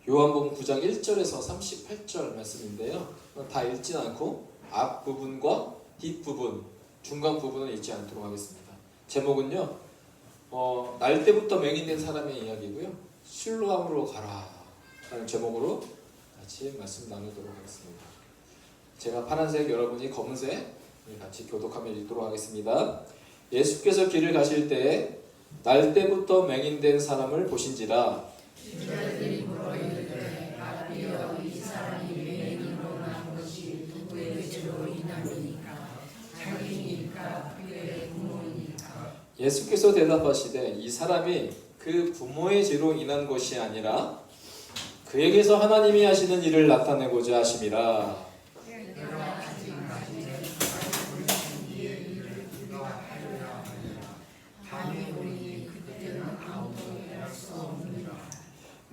요한복음 9장 1절에서 38절 말씀인데요. 다 읽진 않고 앞부분과 뒷부분, 중간 부분을 읽지 않도록 하겠습니다. 제목은요, 날 때부터 맹인된 사람의 이야기고요. 실로암으로 가라 라는 제목으로 같이 말씀 나누도록 하겠습니다. 제가 파란색, 여러분이 검은색 같이 교독하며 읽도록 하겠습니다. 예수께서 길을 가실 때에 날 때부터 맹인된 사람을 보신지라. 제자들이 물어 이르되 라비여 이 사람이 맹인으로 난 것이 누구의 죄로 인함이니까 자기니까 그의 부모니까. 예수께서 대답하시되 이 사람이 그 부모의 죄로 인한 것이 아니라 그에게서 하나님이 하시는 일을 나타내고자 하심이라.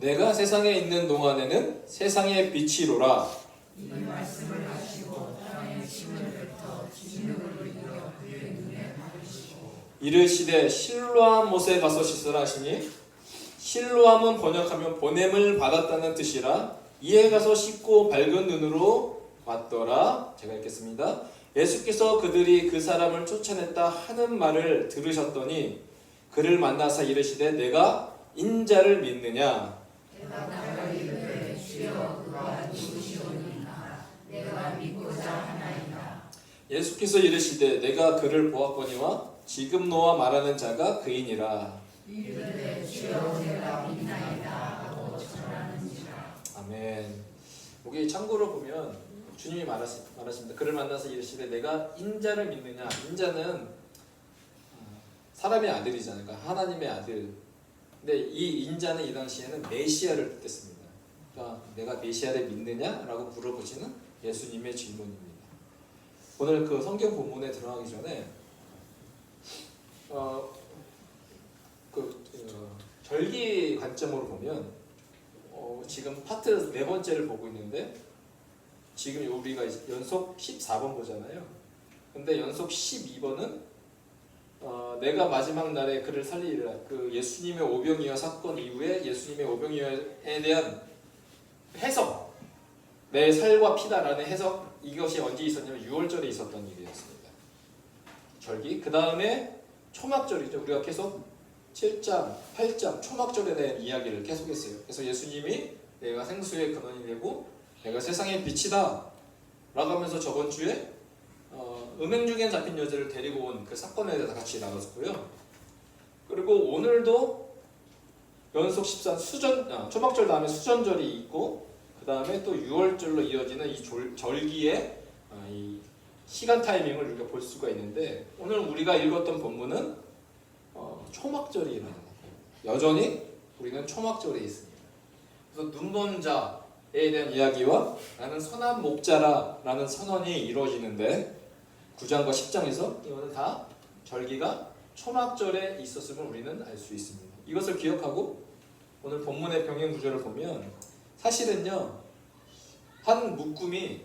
내가 세상에 있는 동안에는 세상의 빛이로라. 이 말씀을 하시고 땅에 침을 뱉어 진흙을 이겨 그의 눈에 바르시고 이르시되 실로암 못에 가서 씻으라 하시니, 실로암은 번역하면 보냄을 받았다는 뜻이라. 이에 가서 씻고 밝은 눈으로 왔더라. 제가 읽겠습니다. 예수께서 그들이 그 사람을 쫓아냈다 하는 말을 들으셨더니 그를 만나서 이르시되 내가 인자를 믿느냐. 대답하여 이르되 주여 그가 누구시오니까 내가 믿고자 하나이다. 예수께서 이르시되 내가 그를 보았거니와 지금 너와 말하는 자가 그이니라. 이르되 주여 내가 믿나이다 하고 전하는지라. 아멘. 여기 참고로 보면 주님이 말하십니다. 그를 만나서 이르시되 내가 인자를 믿느냐. 인자는 사람의 아들이잖아요. 그러니까 하나님의 아들. 근데 이 인자는 이 당시에는 메시아를 뜻했습니다. 그러니까 내가 메시아를 믿느냐? 라고 물어보시는 예수님의 질문입니다. 오늘 그 성경 본문에 들어가기 전에 절기 관점으로 보면 지금 파트 4번째를 보고 있는데 지금 우리가 연속 14번 보잖아요. 근데 연속 12번은 내가 마지막 날에 그를 살리리라. 그 예수님의 오병이어 사건 이후에 예수님의 오병이어에 대한 해석, 내 살과 피다라는 해석, 이것이 언제 있었냐면 6월절에 있었던 일이었습니다. 절기. 그 다음에 초막절이죠. 우리가 계속 7장, 8장 초막절에 대한 이야기를 계속했어요. 그래서 예수님이 내가 생수의 근원이 되고 내가 세상의 빛이다 라고 하면서 저번 주에 음행중에 잡힌 여자를 데리고 온 그 사건에 대해서 같이 나눴고요. 그리고 오늘도 연속 13 초막절 다음에 수전절이 있고 그 다음에 또 6월절로 이어지는 이 절기의 이 시간 타이밍을 우리가 볼 수가 있는데, 오늘 우리가 읽었던 본문은 초막절이라는 거예요. 여전히 우리는 초막절에 있습니다. 그래서 눈먼 자에 대한 이야기와 나는 선한 목자라라는 선언이 이루어지는데 9장과 10장에서 이거는 다 절기가 초막절에 있었음을 우리는 알 수 있습니다. 이것을 기억하고 오늘 본문의 병행 구조를 보면 사실은요, 한 묶음이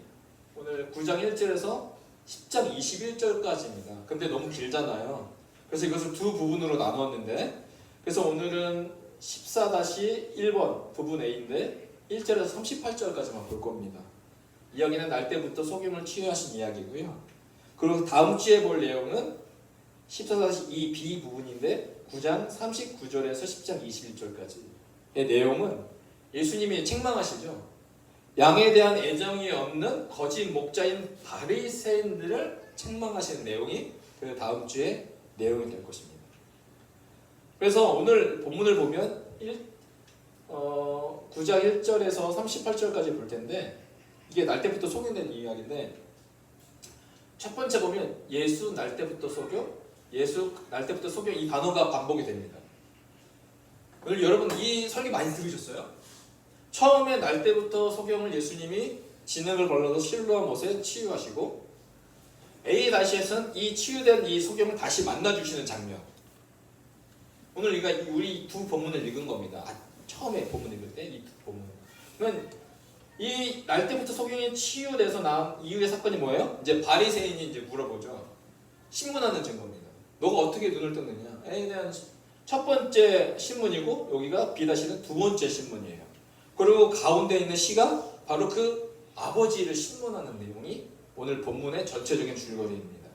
오늘 9장 1절에서 10장 21절까지입니다. 근데 너무 길잖아요. 그래서 이것을 두 부분으로 나누었는데, 그래서 오늘은 14-1번 부분 A인데 1절에서 38절까지만 볼 겁니다. 이야기는 날 때부터 속임을 치유하신 이야기고요. 그리고 다음 주에 볼 내용은 14-2B 부분인데 9장 39절에서 10장 21절까지의 내용은 예수님이 책망하시죠. 양에 대한 애정이 없는 거짓 목자인 바리새인들을 책망하시는 내용이 그 다음 주에 내용이 될 것입니다. 그래서 오늘 본문을 보면 9장 1절에서 38절까지 볼 텐데, 이게 날 때부터 속임된 이야기인데, 첫 번째 보면 예수 날 때부터 속여, 예수 날 때부터 속여, 이 단어가 반복이 됩니다. 오늘 여러분 이 설교 많이 들으셨어요? 처음에 날 때부터 속임을 예수님이 진흙을 걸러서 실로암 못에 치유하시고, A-에서는 이 치유된 이 속임을 다시 만나주시는 장면. 오늘 우리 두 본문을 읽은 겁니다. 처음에 본문 읽을 때 이 두 본문. 그러면 이 날 때부터 속임이 치유돼서 나온 이후의 사건이 뭐예요? 이제 바리새인이 이제 물어보죠. 신문하는 증거입니다. 너가 어떻게 눈을 떴느냐? 에 대한 첫 번째 신문이고, 여기가 비다시는 두 번째 신문이에요. 그리고 가운데 있는 시가 바로 그 아버지를 신문하는 내용이 오늘 본문의 전체적인 줄거리입니다.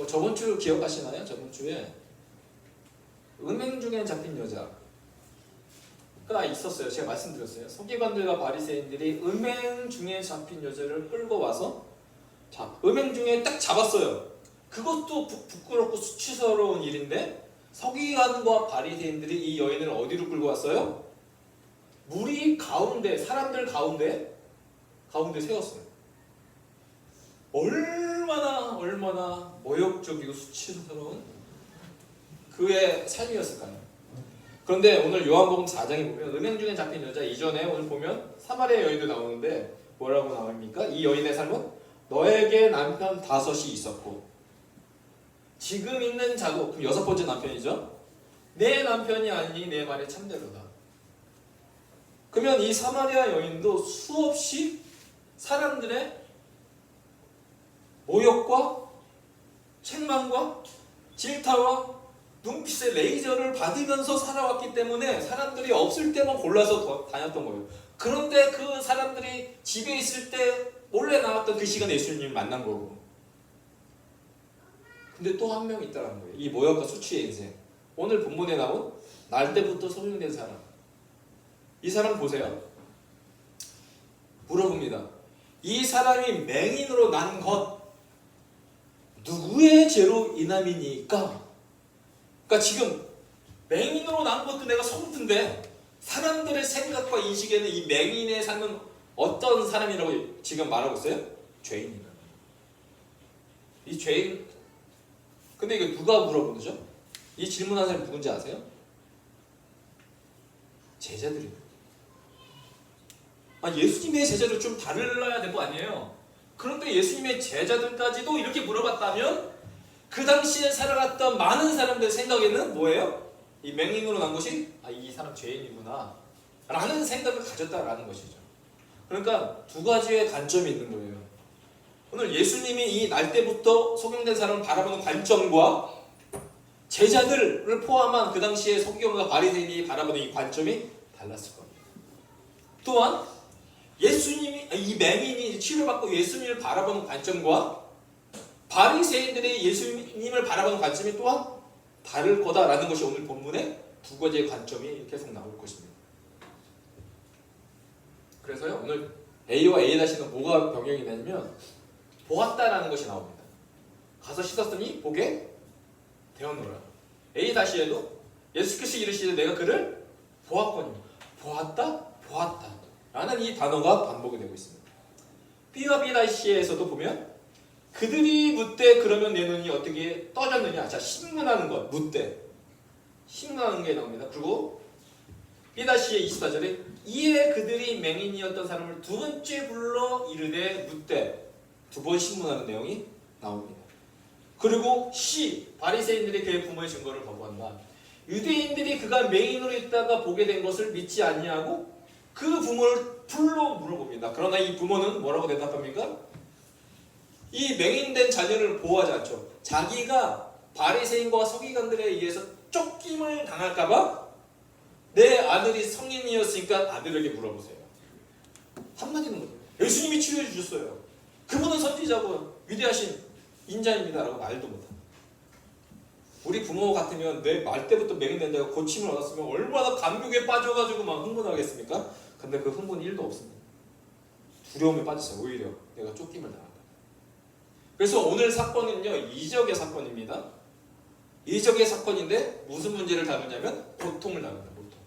저번 주 기억하시나요? 저번 주에 은행 중에 잡힌 여자가 있었어요. 제가 말씀드렸어요. 서기관들과 바리새인들이 은행 중에 잡힌 여자를 끌고 와서 은행 중에 딱 잡았어요. 그것도 부끄럽고 수치스러운 일인데 서기관과 바리새인들이 이 여인을 어디로 끌고 왔어요? 무리 가운데, 사람들 가운데 세웠어요. 얼마나 모욕적이고 수치스러운 그의 삶이었을까요? 그런데 오늘 요한복음 4장에 보면 은행 중에 잡힌 여자 이전에 오늘 보면 사마리아 여인도 나오는데 뭐라고 나옵니까? 이 여인의 삶은 너에게 남편 5이 있었고 지금 있는 자도 그럼 6번째 남편이죠. 내 남편이 아니니 내 말이 참되로다. 그러면 이 사마리아 여인도 수없이 사람들의 모욕과 책망과 질타와 눈빛의 레이저를 받으면서 살아왔기 때문에 사람들이 없을 때만 골라서 다녔던 거예요. 그런데 그 사람들이 집에 있을 때 몰래 나왔던 그 시간에 예수님을 만난 거고. 근데 또 한 명 있다는 거예요. 이 모욕과 수치의 인생. 오늘 본문에 나온 날 때부터 소명된 사람. 이 사람 보세요. 물어봅니다. 이 사람이 맹인으로 난 것 누구의 죄로 인함이니까? 그러니까 지금 맹인으로 난 것도 내가 성도인데 사람들의 생각과 인식에는 이 맹인의 삶은 어떤 사람이라고 지금 말하고 있어요? 죄인이다. 이 죄인. 근데 이거 누가 물어보는 거죠? 이 질문한 사람이 누군지 아세요? 제자들입니다. 예수님의 제자들 좀 달라야 될 거 아니에요? 그런데 예수님의 제자들까지도 이렇게 물어봤다면 그 당시에 살아갔던 많은 사람들 생각에는 뭐예요? 이 맹인으로 난 것이 이 사람 죄인이구나 라는 생각을 가졌다라는 것이죠. 그러니까 두 가지의 관점이 있는 거예요. 오늘 예수님이 이 날 때부터 소경된 사람을 바라보는 관점과 제자들을 포함한 그 당시에 서기관과 바리새인이 바라보는 이 관점이 달랐을 겁니다. 또한 예수님이 이 맹인이 치료받고 예수님을 바라보는 관점과 바리새인들이 예수님을 바라보는 관점이 또한 다를 거다라는 것이 오늘 본문의 두 가지의 관점이 계속 나올 것입니다. 그래서요 오늘 A와 A-는 뭐가 병행이 되냐면 보았다라는 것이 나옵니다. 가서 씻었더니 보게 되었노라. A-에도 예수께서 이르시되 내가 그를 보았거니 보았다 라는 이 단어가 반복이 되고 있습니다. B와 B-에서도 보면 그들이 묻되 그러면 내 눈이 어떻게 떠졌느냐. 자, 신문하는 것, 묻되 신문하는 게 나옵니다. 그리고 B-의 24절에 이에 그들이 맹인이었던 사람을 두 번째 불러 이르되 묻되 두 번 신문하는 내용이 나옵니다. 그리고 C, 바리새인들이 그의 부모의 증거를 거부한다. 유대인들이 그가 맹인으로 있다가 보게 된 것을 믿지 아니하고 그 부모를 불러 물어봅니다. 그러나 이 부모는 뭐라고 대답합니까? 이 맹인된 자녀를 보호하지 않죠. 자기가 바리새인과 서기관들에 의해서 쫓김을 당할까봐 내 아들이 성인이었으니까 아들에게 물어보세요. 한마디는 뭐예요? 예수님이 치료해 주셨어요. 그분은 선지자고 위대하신 인자입니다라고 말도 못합니다. 우리 부모 같으면 내 말 때부터 맹인된 자가 고침을 얻었으면 얼마나 감격에 빠져가지고 막 흥분하겠습니까? 근데 그 흥분이 1도 없습니다. 두려움에 빠졌어요. 오히려 내가 쫓김을 당한다. 그래서 오늘 사건은요 이적의 사건입니다. 이적의 사건인데 무슨 문제를 다루냐면 고통을 다룹니다. 고통.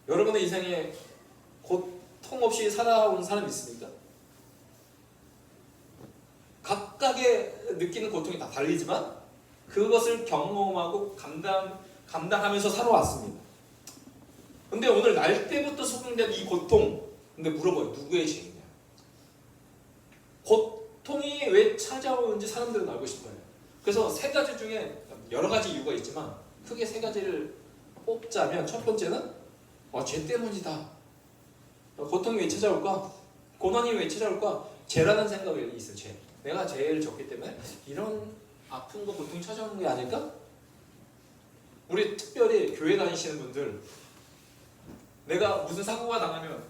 여러분의 인생에 고통 없이 살아온 사람 있습니까? 각각의 느끼는 고통이 다 다르지만 그것을 경험하고 감당하면서 살아왔습니다. 근데 오늘 날 때부터 소경된 이 고통, 근데 물어봐요. 누구의 죄이냐? 고통이 왜 찾아오는지 사람들은 알고 싶어요. 그래서 세 가지 중에 여러 가지 이유가 있지만 크게 세 가지를 뽑자면 첫 번째는 죄 때문이다. 고통이 왜 찾아올까? 고난이 왜 찾아올까? 죄라는 생각이 있어요. 죄. 내가 죄를 졌기 때문에 이런 아픔과 고통이 찾아오는 게 아닐까? 우리 특별히 교회 다니시는 분들 내가 무슨 사고가 당하면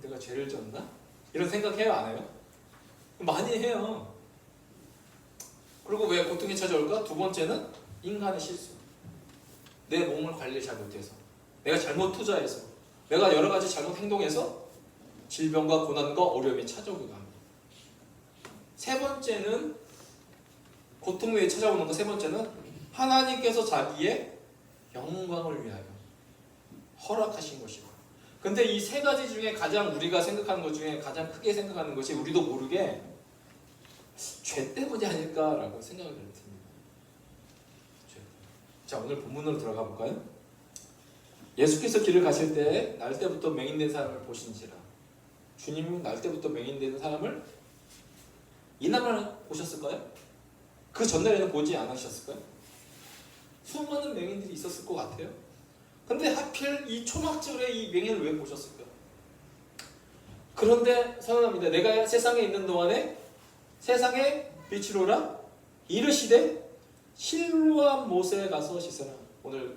내가 죄를 졌나? 이런 생각해요, 안 해요? 많이 해요. 그리고 왜 고통이 찾아올까? 두 번째는 인간의 실수. 내 몸을 관리를 잘 못해서, 내가 잘못 투자해서, 내가 여러 가지 잘못 행동해서 질병과 고난과 어려움이 찾아오기도 합니다. 세 번째는 고통 외에 찾아오는 거. 세 번째는 하나님께서 자기의 영광을 위하여 허락하신 것이고. 근데 이 세 가지 중에 가장 우리가 생각하는 것 중에 가장 크게 생각하는 것이 우리도 모르게 죄 때문이 아닐까라고 생각을 듭니다. 자, 오늘 본문으로 들어가 볼까요? 예수께서 길을 가실 때 날 때부터 맹인된 사람을 보신지라. 주님은 날 때부터 맹인된 사람을 이날만 보셨을까요? 그 전날에는 보지 않으셨을까요? 수많은 맹인들이 있었을 것 같아요. 근데 하필 이 초막절에 이 맹인을 왜 보셨을까? 그런데 선언합니다. 내가 세상에 있는 동안에 세상에 빛이로라 이르시되 실로암 못에 가서 씻으라. 오늘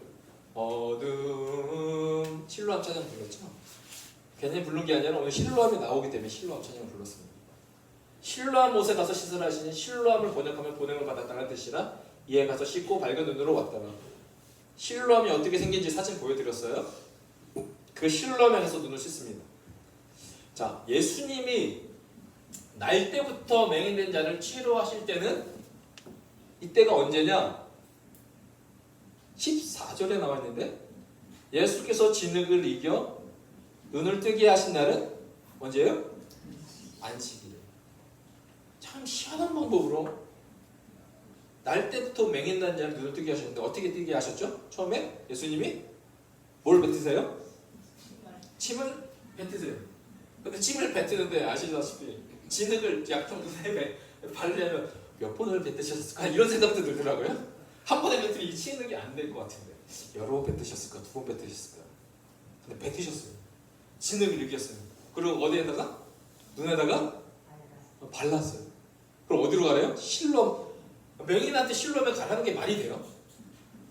어둠 실로암 찬양 불렀죠? 괜히 부른 게 아니라 오늘 실로암이 나오기 때문에 실로암 찬양을 불렀습니다. 실로암 못에 가서 씻으라 하시니 실로암을 번역하면 보냄을 받았다는 뜻이라 이에 가서 씻고 밝은 눈으로 왔다가 실로암이 어떻게 생긴지 사진 보여드렸어요. 그 실로암에 가서 눈을 씻습니다. 자, 예수님이 날 때부터 맹인된 자를 치료하실 때는 이때가 언제냐? 14절에 나와 있는데 예수께서 진흙을 이겨 눈을 뜨게 하신 날은 언제예요? 안식일이에요. 참 희한한 방법으로 날 때부터 맹인난 자를 눈을 뜨게 하셨는데 어떻게 뜨게 하셨죠? 처음에 예수님이 뭘 뱉으세요? 침을 뱉으세요. 근데 침을 뱉으는데 아시다시피 진흙을 약통 눈에 바르려면 몇 번을 뱉으셨을까? 이런 생각도 들더라고요. 한 번에 뱉으면 이 진흙이 안 될 것 같은데 여러 번 뱉으셨을까? 두 번 뱉으셨을까? 근데 뱉으셨어요. 진흙을 이겼어요. 그리고 어디에다가? 눈에다가 발랐어요. 그럼 어디로 가래요? 실로암. 맹인한테 실로암에 가라는 게 말이 돼요?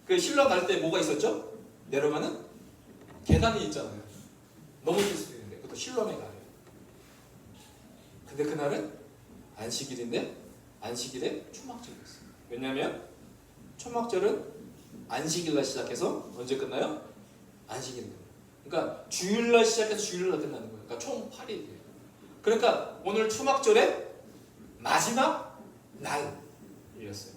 그 실로암 갈 때 뭐가 있었죠? 내려가는 계단이 있잖아요. 넘어질 수도 있는데 그것도 실로암에 가래요. 근데 그날은 안식일인데 안식일에 초막절이었어요. 왜냐하면 초막절은 안식일날 시작해서 언제 끝나요? 안식일. 그러니까 주일날 시작해서 주일날 끝나는 거예요. 그러니까 총 8일이에요. 그러니까 오늘 초막절의 마지막 날이었어요.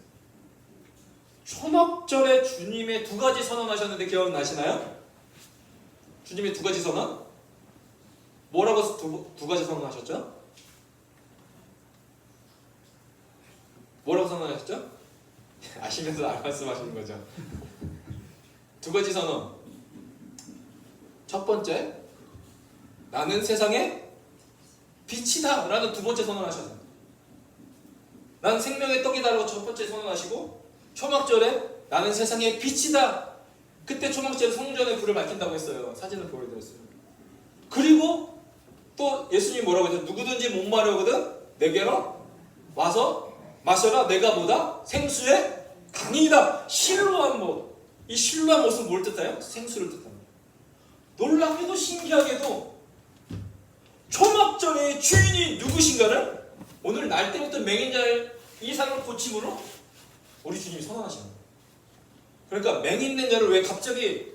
초막절에 주님의 두 가지 선언하셨는데 기억나시나요? 주님의 두 가지 선언? 뭐라고 두 가지 선언하셨죠? 뭐라고 선언하셨죠? 아시면서 안 말씀하시는 거죠. 두 가지 선언. 첫 번째, 나는 세상의 빛이다 라는 두 번째 선언하셨어요. 나는 생명의 떡이다라고 첫 번째 선언하시고 초막절에 나는 세상의 빛이다. 그때 초막절에 성전에 불을 밝힌다고 했어요. 사진을 보여드렸어요. 그리고 또 예수님이 뭐라고 했어요? 누구든지 목마르거든 내게로 와서 마셔라. 내가 뭐다? 생수의 강이다. 실로암 못. 이 실로암 못은 뭘 뜻해요? 생수를 뜻합니다. 놀랍게도 신기하게도 초막절의 주인이 누구신가를 오늘 날 때부터 맹인자의 이상을 고침으로 우리 주님이 선언하시는 거예요. 그러니까 맹인된 자를 왜 갑자기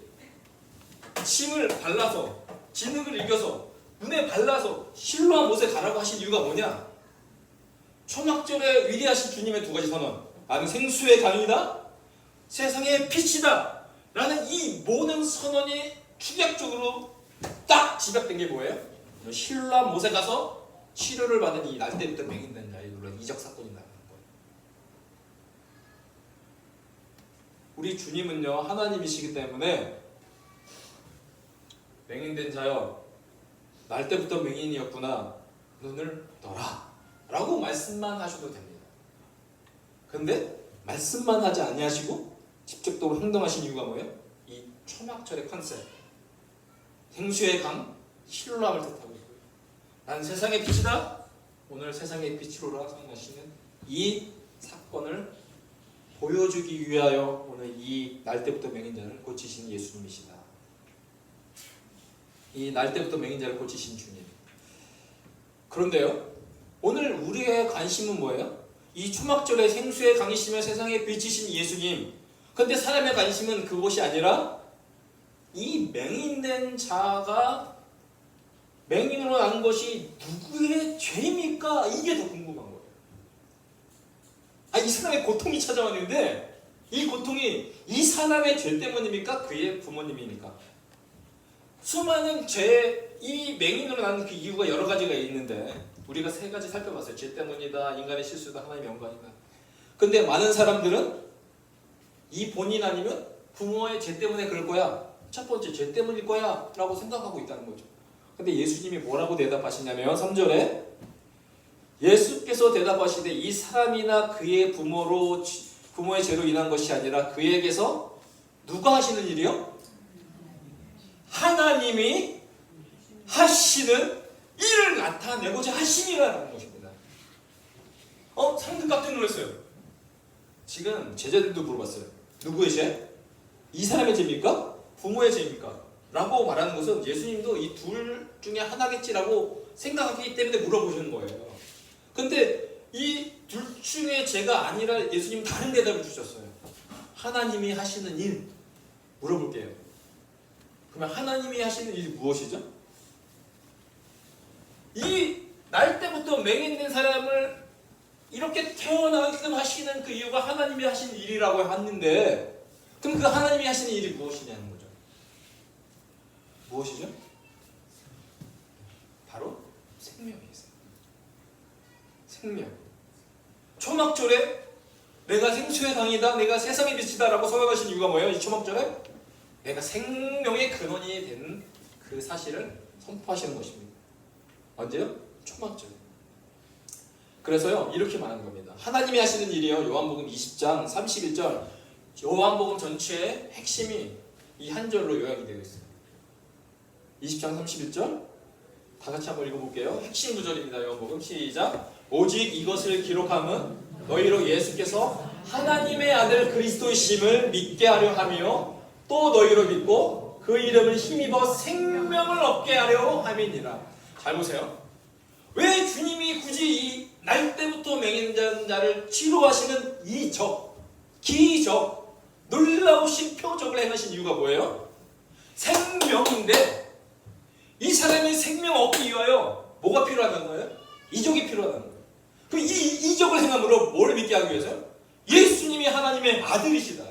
침을 발라서 진흙을 이겨서 눈에 발라서 실로암 못에 가라고 하신 이유가 뭐냐? 초막절에 위대하신 주님의 두 가지 선언. 나는 생수의 강이다. 세상의 빛이다. 라는 이 모든 선언이 축약적으로 딱 집약된 게 뭐예요? 실로암 못에 가서 치료를 받은 이 날 때부터 맹인된 자의 놀라운 이적 사건이 나는 거예요. 우리 주님은요 하나님이시기 때문에 맹인된 자여 날 때부터 맹인이었구나 눈을 떠라 라고 말씀만 하셔도 됩니다. 근데 말씀만 하지 아니하시고 직접적으로 행동하신 이유가 뭐예요? 이 초막절의 컨셉 생수의 강 실로암을 뜻하고 있고요. 난 세상의 빛이다. 오늘 세상의 빛으로라 선언하시는 이 사건을 보여주기 위하여 오늘 이 날 때부터 맹인자를 고치신 예수님이시다. 이 날 때부터 맹인자를 고치신 주님. 그런데요, 오늘 우리의 관심은 뭐예요? 이 초막절에 생수의 강이시며 세상에 빛이신 예수님. 근데 사람의 관심은 그것이 아니라 이 맹인된 자가 맹인으로 난 것이 누구의 죄입니까? 이게 더 궁금한 거예요. 이 사람의 고통이 찾아왔는데 이 고통이 이 사람의 죄 때문입니까? 그의 부모님입니까? 수많은 이 맹인으로 난 그 이유가 여러 가지가 있는데 우리가 세 가지 살펴봤어요. 죄 때문이다, 인간의 실수다, 하나님의 영광이다. 근데 많은 사람들은 이 본인 아니면 부모의 죄 때문에 그럴 거야, 첫 번째 죄 때문일 거야 라고 생각하고 있다는 거죠. 근데 예수님이 뭐라고 대답하시냐면 3절에 예수께서 대답하시되 이 사람이나 그의 부모의 죄로 인한 것이 아니라 그에게서 누가 하시는 일이요? 하나님이 하시는 일을 나타내고자 하심이라는 것입니다. 상등 깜짝 놀랐어요. 지금 제자들도 물어봤어요. 누구의 죄? 이 사람의 죄입니까? 부모의 죄입니까? 라고 말하는 것은 예수님도 이 둘 중에 하나겠지라고 생각하기 때문에 물어보시는 거예요. 근데 이 둘 중에 죄가 아니라 예수님 다른 대답을 주셨어요. 하나님이 하시는 일 물어볼게요. 그러면 하나님이 하시는 일이 무엇이죠? 이 날 때부터 맹인된 사람을 이렇게 태어나게끔 하시는 그 이유가 하나님이 하시는 일이라고 했는데, 그럼 그 하나님이 하시는 일이 무엇이냐는 거죠. 무엇이죠? 바로 생명이세요. 생명. 초막절에 내가 생수의 강이다, 내가 세상의 빛이다 라고 서약하신 이유가 뭐예요? 이 초막절에 내가 생명의 근원이 된 그 사실을 선포하시는 것입니다. 언제요? 초막절. 그래서요, 이렇게 말하는 겁니다. 하나님이 하시는 일이요, 요한복음 20장 31절. 요한복음 전체의 핵심이 이 한 절로 요약이 되어 있어요. 20장 31절 다 같이 한번 읽어볼게요. 핵심 구절입니다. 요한복음 시작. 오직 이것을 기록함은 너희로 예수께서 하나님의 아들 그리스도이심을 믿게 하려 하며 또 너희로 믿고 그 이름을 힘입어 생명을 얻게 하려 함이니라. 잘 보세요. 왜 주님이 굳이 이 날 때부터 맹인된 자를 치료하시는 이 기적, 놀라우신 표적을 행하신 이유가 뭐예요? 생명인데 이 사람이 생명 얻기 위하여 뭐가 필요하다는 거예요? 이적이 필요하다는 거예요. 그 이 이적을 행함으로 뭘 믿게 하기 위해서요? 예수님이 하나님의 아들이시다.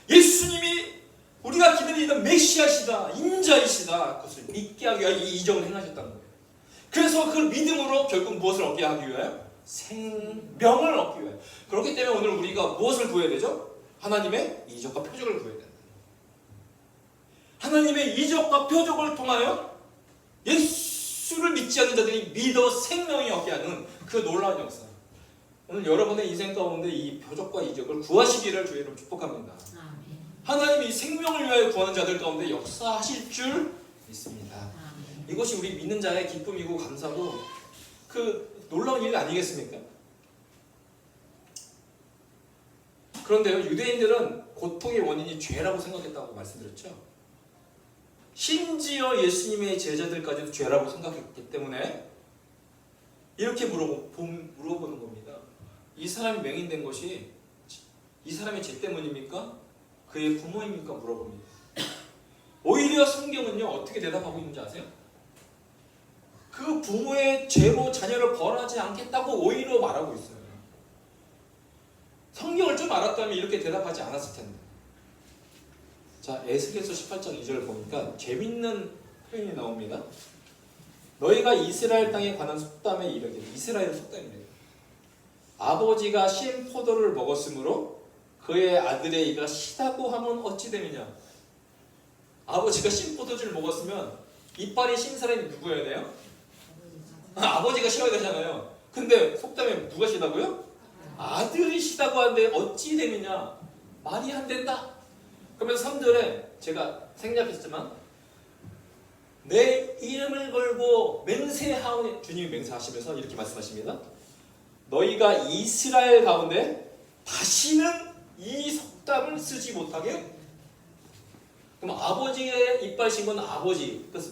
예수님이 우리가 기다리던 메시아시다, 인자이시다. 그것을 믿게 하기 위하여 이 이적을 행하셨다는 거예요. 그래서 그 믿음으로 결국 무엇을 얻게 하기 위하여? 생명을 얻기 위하여. 그렇기 때문에 오늘 우리가 무엇을 구해야 되죠? 하나님의 이적과 표적을 구해야 된다. 하나님의 이적과 표적을 통하여 예수를 믿지 않는 자들이 믿어 생명이 얻게 하는 그 놀라운 역사. 오늘 여러분의 인생 가운데 이 표적과 이적을 구하시기를 주의 이름으로 축복합니다. 하나님이 생명을 위하여 구하는 자들 가운데 역사하실 줄 믿습니다. 이것이 우리 믿는 자의 기쁨이고 감사고 그 놀라운 일 아니겠습니까? 그런데요, 유대인들은 고통의 원인이 죄라고 생각했다고 말씀드렸죠. 심지어 예수님의 제자들까지도 죄라고 생각했기 때문에 이렇게 물어보는 겁니다. 이 사람이 맹인된 것이 이 사람의 죄 때문입니까? 그의 부모입니까? 물어봅니다. 오히려 성경은요, 어떻게 대답하고 있는지 아세요? 그 부모의 죄로 자녀를 벌하지 않겠다고 오히려 말하고 있어요. 성경을 좀 알았다면 이렇게 대답하지 않았을 텐데. 자, 에스겔서 18장 2절을 보니까 재밌는 표현이 나옵니다. 너희가 이스라엘 땅에 관한 속담에 이르기를, 이스라엘 속담이래요. 아버지가 신 포도를 먹었으므로 그의 아들의 이가 시다고 하면 어찌 되느냐. 아버지가 신 포도주를 먹었으면 이빨이 신 사람이 누구여야 돼요? 아버지가 쉬어야 되잖아요. 근데 속담에 누가 쉬다고요? 아들이 쉬다고 하는데 어찌 되느냐. 말이 안 된다. 그러면서 3절에 제가 생략했지만 내 이름을 걸고 맹세하오니, 주님이 맹세하시면서 이렇게 말씀하십니다. 너희가 이스라엘 가운데 다시는 이 속담을 쓰지 못하게. 그럼 아버지의 이빨 신 건 아버지, 그래서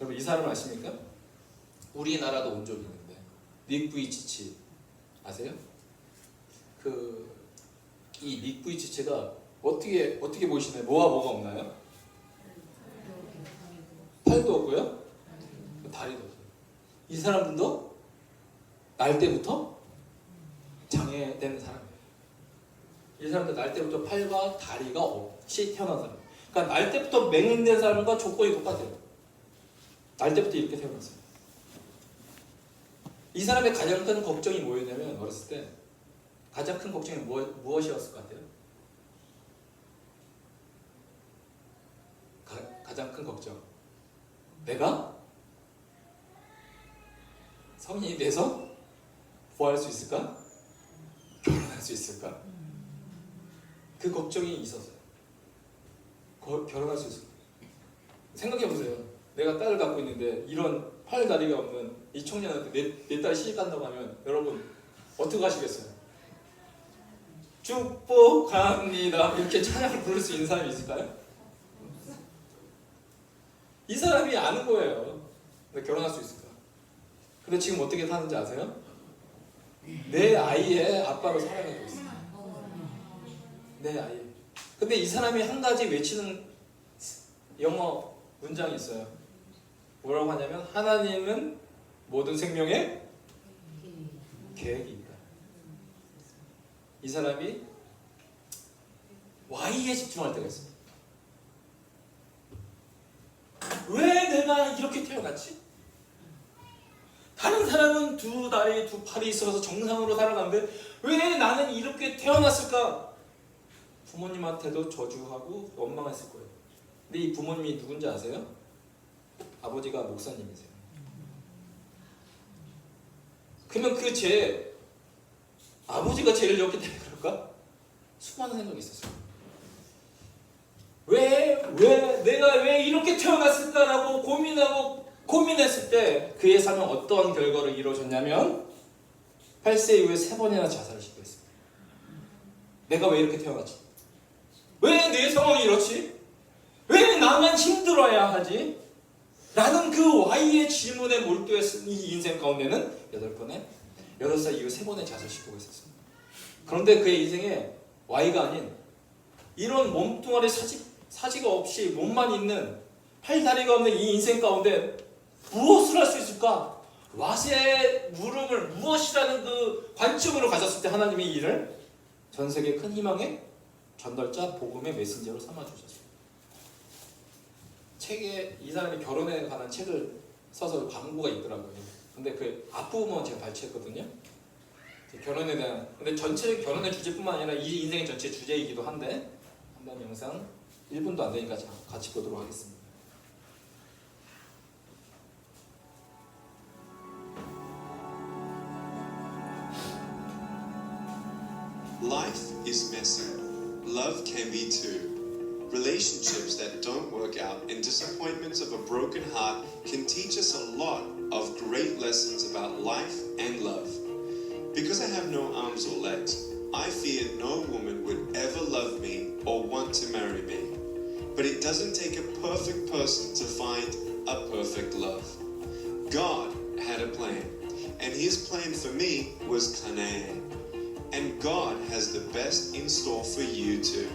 여러분 이 사람을 아십니까? 우리나라도 온종이 있는데 닉 부이치치 아세요? 이 닉 부이치치가 어떻게 보이시나요? 뭐가 없나요? 팔도 없고요, 다리도 없어요. 이 사람들도 날 때부터 장애된 사람이에요. 이 사람들 날 때부터 팔과 다리가 없이 태어난 사람. 그러니까 날 때부터 맹인된 사람과 조건이 똑같아요. 날 때부터 이렇게 태어났어요. 이 사람의 가장 큰 걱정이 뭐였냐면 어렸을 때 가장 큰 걱정이 무엇이었을 것 같아요? 가장 큰 걱정. 내가 성인이 돼서 부활할 수 있을까? 결혼할 수 있을까? 그 걱정이 있었어요. 결혼할 수 있을까? 생각해보세요. 내가 딸을 갖고 있는데 이런 팔 다리가 없는 이 청년한테 내 딸이 시집간다고 하면 여러분 어떻게 하시겠어요? 축복합니다 이렇게 찬양을 부를 수 있는 사람이 있을까요? 이 사람이 아는 거예요. 근데 결혼할 수 있을까? 근데 지금 어떻게 사는지 아세요? 내 아이의 아빠로 살아가고 있어요. 내 아이. 근데 이 사람이 한 가지 외치는 영어 문장이 있어요. 뭐라고 하냐면 하나님은 모든 생명에 계획이 있다. 이 사람이 Y에 집중할 때가 있어요. 왜 내가 이렇게 태어났지? 다른 사람은 두 다리, 두 팔이 있어서 정상으로 살아가는데 왜 나는 이렇게 태어났을까? 부모님한테도 저주하고 원망했을 거예요. 근데 이 부모님이 누군지 아세요? 아버지가 목사님이세요. 그러면 아버지가 죄를 졌기 때문에 그럴까? 수많은 생각이 있었어요. 내가 왜 이렇게 태어났을까라고 고민했을 때 그의 삶은 어떠한 결과를 이루어졌냐면 8세 이후에 3번이나 자살을 시도했습니다. 내가 왜 이렇게 태어났지? 왜 내 상황이 이렇지? 왜 나만 힘들어야 하지? 라는 그 Y의 질문에 몰두했은 이 인생 가운데는 8살 이후 3번의 자살 시도가 있었습니다. 그런데 그의 인생에 Y가 아닌 이런 몸뚱아리 사지가 없이 몸만 있는 팔다리가 없는 이 인생 가운데 무엇을 할 수 있을까? 왓의 물음을 무엇이라는 그 관점으로 가졌을 때 하나님이 이 일을 전 세계 큰 희망의 전달자, 복음의 메신저로 삼아주셨어요. 책에 이 사람이 결혼에 관한 책을 써서 광고가 있더라고요. 근데 그 앞부분만 제가 발췌했거든요. 결혼에 대한, 근데 전체 결혼의 주제뿐만 아니라 이 인생의 전체 주제이기도 한데 한번 영상 1분도 안 되니까 같이 보도록 하겠습니다. Life is messy. Love can be too. Relationships that don't work out and disappointments of a broken heart can teach us a lot of great lessons about life and love. Because I have no arms or legs, I feared no woman would ever love me or want to marry me. But it doesn't take a perfect person to find a perfect love. God had a plan, and His plan for me was Canaan. And God has the best in store for you too.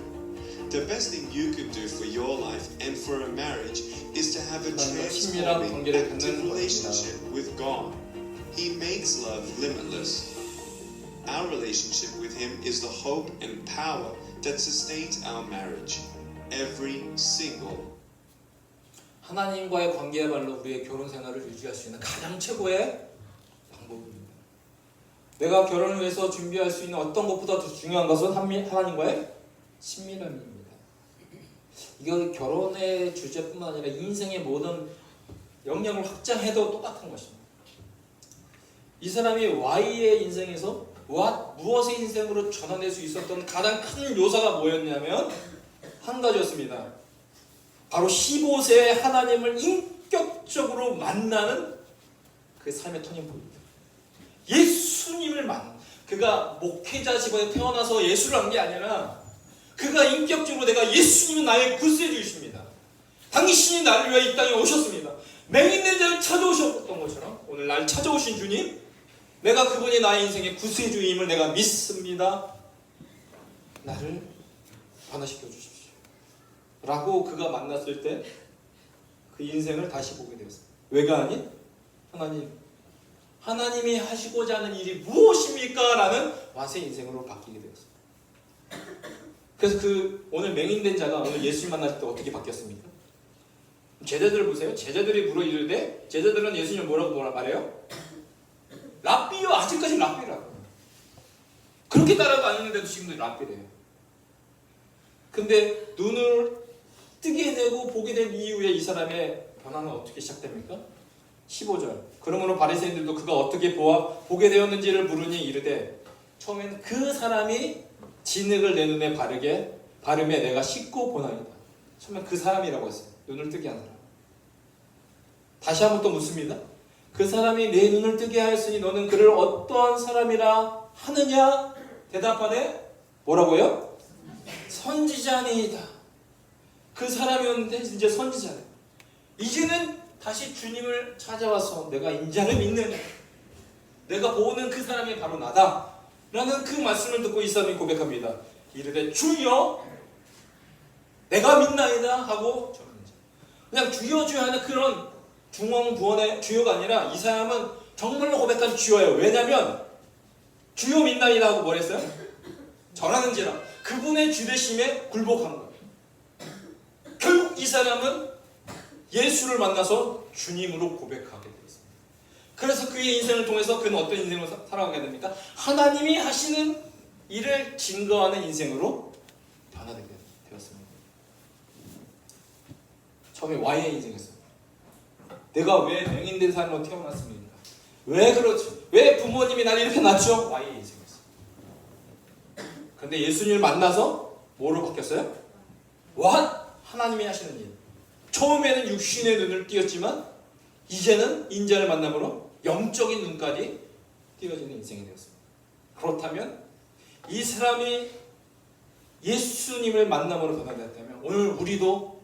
The best thing you can do for your life and for a marriage is to have a transforming, active relationship with God. He makes love limitless. Our relationship with Him is the hope and power that sustains our marriage. Every single. 하나님과의 관계야말로 우리의 결혼 생활을 유지할 수 있는 가장 최고의 방법입니다. 내가 결혼을 위해서 준비할 수 있는 어떤 것보다 더 중요한 것은 하나님과의 친밀함입니다. 이거 결혼의 주제뿐만 아니라 인생의 모든 영역을 확장해도 똑같은 것입니다. 이 사람이 Y의 인생에서 무엇의 인생으로 전환될 수 있었던 가장 큰 묘사가 뭐였냐면 한 가지였습니다. 바로 15세에 하나님을 인격적으로 만나는 그 삶의 터닝포인트. 예수님을 그가 목회자 집안에 태어나서 예수를 한 게 아니라 그가 인격적으로 내가 예수님은 나의 구세주이십니다. 당신이 나를 위해 이 땅에 오셨습니다. 맹인된 자를 찾아오셨던 것처럼 오늘 날 찾아오신 주님, 내가 그분이 나의 인생의 구세주임을 내가 믿습니다. 나를 변화시켜 주십시오. 라고 그가 만났을 때 그 인생을 다시 보게 되었습니다. 왜가 아닌 하나님이 하시고자 하는 일이 무엇입니까? 라는 와세 인생으로 바뀌게 되었습니다. 그래서 그 오늘 맹인된 자가 오늘 예수님 만났을 때 어떻게 바뀌었습니까? 제자들 보세요. 제자들이 물어 이르되, 제자들은 예수님을 뭐라고 말해요? 랍비요. 아직까지 랍비라고. 그렇게 따라다니는데도 지금도 랍비래요. 근데 눈을 뜨게 되고 보게 된 이후에 이 사람의 변화는 어떻게 시작됩니까? 15절. 그러므로 바리새인들도 그가 어떻게 보게 되었는지를 물으니 이르되, 처음에는 그 사람이 진흙을 내 눈에 바르매 내가 씻고 보나이다. 처음엔 그 사람이라고 했어요. 눈을 뜨게 한 사람. 다시 한번 또 묻습니다. 그 사람이 내 눈을 뜨게 하였으니 너는 그를 어떠한 사람이라 하느냐? 대답하되 뭐라고요? 선지자니이다. 그 사람이었는데 이제 선지자네. 이제는 다시 주님을 찾아와서 내가 인자를 믿는, 내가 보는 그 사람이 바로 나다 라는 그 말씀을 듣고 이 사람이 고백합니다. 이르되 주여 내가 믿나이다 하고 그냥 주여 주여 하는 그런 중언부언의 주여가 아니라 이 사람은 정말로 고백한 주여예요. 왜냐하면 주여 믿나이다 하고 뭘 했어요? 전하는지라 그분의 주되심에 굴복한 거예요. 결국 이 사람은 예수를 만나서 주님으로 고백하게 되었습니다. 그래서 그의 인생을 통해서 그는 어떤 인생을 살아가게 됩니까? 하나님이 하시는 일을 증거하는 인생으로 변화되게 되었습니다. 처음에 Y의 인생이었어요. 내가 왜 맹인된 사람으로 태어났습니까? 왜 그렇죠? 왜 부모님이 나를 이렇게 낳죠? Y의 인생이었어요. 근데 예수님을 만나서 뭐로 바뀌었어요? 하나님이 하시는 일. 처음에는 육신의 눈을 띄었지만 이제는 인자를 만남으로 영적인 눈까지 띄어지는 인생이 되었습니다. 그렇다면 이 사람이 예수님을 만남으로 변화되었다면 오늘 우리도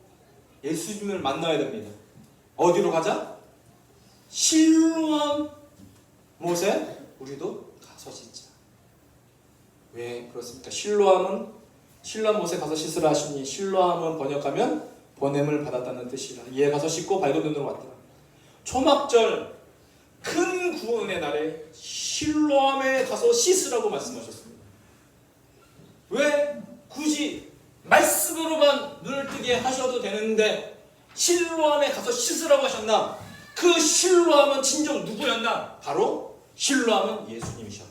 예수님을 만나야 됩니다. 어디로 가자? 실로암 못에 우리도 가서 씻자. 왜 그렇습니까? 실로암 못에 가서 씻으라 하시니, 실로암은 번역하면 보냄을 받았다는 뜻이라. 이에 가서 씻고 밝은 눈으로 왔더라. 초막절 큰 구원의 날에 실로암에 가서 씻으라고 말씀하셨습니다. 왜 굳이 말씀으로만 눈을 뜨게 하셔도 되는데 실로암에 가서 씻으라고 하셨나? 그 실로암은 진정 누구였나? 바로 실로암은 예수님이셨어요.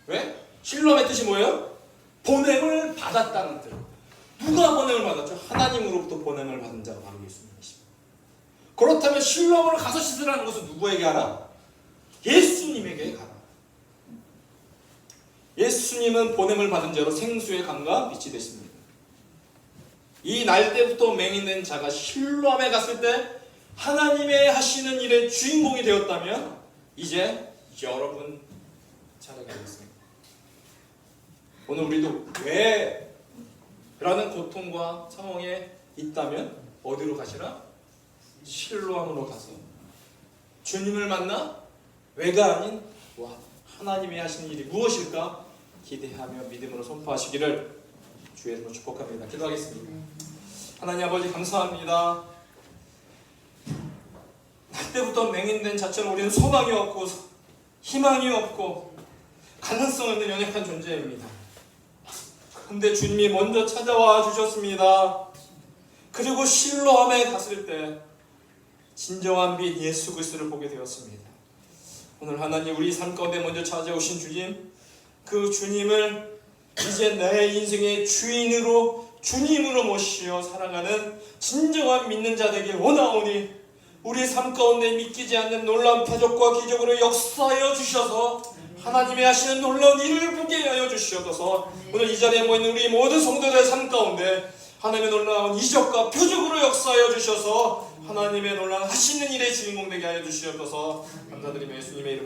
왜? 실로암의 뜻이 뭐예요? 보냄을 받았다는 뜻. 누가 보냄을 받았죠? 하나님으로부터 보냄을 받은 자가 바로 예수님이십니다. 그렇다면 실로암으로 가서 씻으라는 것은 누구에게 하라? 예수님에게 가라. 예수님은 보냄을 받은 자로 생수의 강과 빛이 되십니다. 이 날 때부터 맹인된 자가 실로암에 갔을 때 하나님의 하시는 일의 주인공이 되었다면 이제 여러분 차례가 되겠습니다. 오늘 우리도 왜 라는 고통과 상황에 있다면 어디로 가시라? 실로암으로 가서 주님을 만나 왜가 아닌 하나님이 하시는 일이 무엇일까 기대하며 믿음으로 선포하시기를 주의 이름으로 축복합니다. 기도하겠습니다. 하나님 아버지 감사합니다. 날 때부터 맹인된 자처럼 우리는 소망이 없고 희망이 없고 가능성 없는 연약한 존재입니다. 근데 주님이 먼저 찾아와 주셨습니다. 그리고 실로암에 갔을 때 진정한 빛 예수 그리스도를 보게 되었습니다. 오늘 하나님 우리 삶 가운데 먼저 찾아오신 주님, 그 주님을 이제 내 인생의 주님으로 모시어 살아가는 진정한 믿는 자 되길 원하오니 우리 삶 가운데 믿기지 않는 놀라운 표적과 기적으로 역사하여 주셔서 하나님의 하시는 놀라운 일을 보게 하여 주시옵소서. 오늘 이 자리에 모인 우리 모든 성도들의 삶 가운데 하나님의 놀라운 이적과 표적으로 역사하여 주셔서 하나님의 놀라운 하시는 일의 주인공 되게 하여 주시옵소서. 감사드리며 예수님의 이름으로